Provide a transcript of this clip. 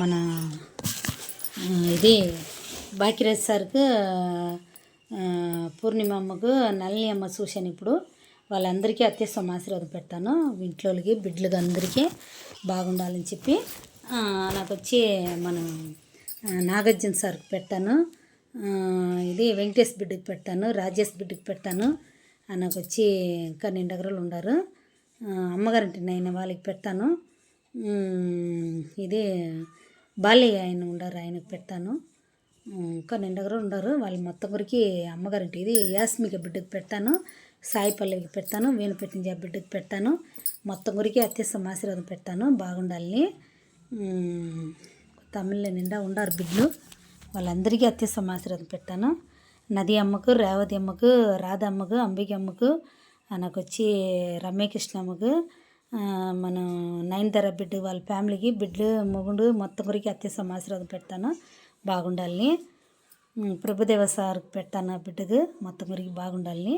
మన ఇది బాకిరాజ్ సార్కు పూర్ణిమ అమ్మకు నళిని అమ్మ చూశాను. ఇప్పుడు వాళ్ళందరికీ అత్యవసరం ఆశీర్వాదం పెడతాను. ఇంట్లోకి బిడ్డలకి అందరికీ బాగుండాలని చెప్పి నాకు వచ్చి మన నాగార్జున సార్కి పెడతాను. ఇది వెంకటేష్ బిడ్డకి పెడతాను. రాజేష్ బిడ్డకి పెడతాను. నాకు వచ్చి ఇంకా నిండగరలు ఉండారు. అమ్మగారింటి అయిన వాళ్ళకి పెడతాను. ఇది బాలయ్య ఆయన ఉండారు, ఆయనకు పెడతాను. ఇంకా నిండగరు ఉండారు వాళ్ళు మొత్తం గురికి అమ్మగారింటి. ఇది యాస్మిక బిడ్డకి పెడతాను. సాయి పల్లవికి పెడతాను. వేణు పెట్టిన బిడ్డకి పెడతాను. మొత్తం గురికి అత్యవసరం ఆశీర్వాదం పెడతాను బాగుండాలని. తమిళ నిండా ఉండారు బిడ్డలు, వాళ్ళందరికీ అత్యవసరం ఆశీర్వాదం పెడతాను. నది అమ్మకు, రేవతి అమ్మకు, రాధ అమ్మకు, అంబిక అమ్మకు, నాకు వచ్చి రమ్యకృష్ణ అమ్మకు, మన నయనతార బిడ్డ వాళ్ళ ఫ్యామిలీకి బిడ్డలు మొగుడు మొత్తం గురికి అత్యవసరం ఆశీర్వాదం పెడతాను బాగుండాలని. ప్రభుదేవ సార్కి పెడతాను బిడ్డకు మొత్తం గురికి బాగుండాలని.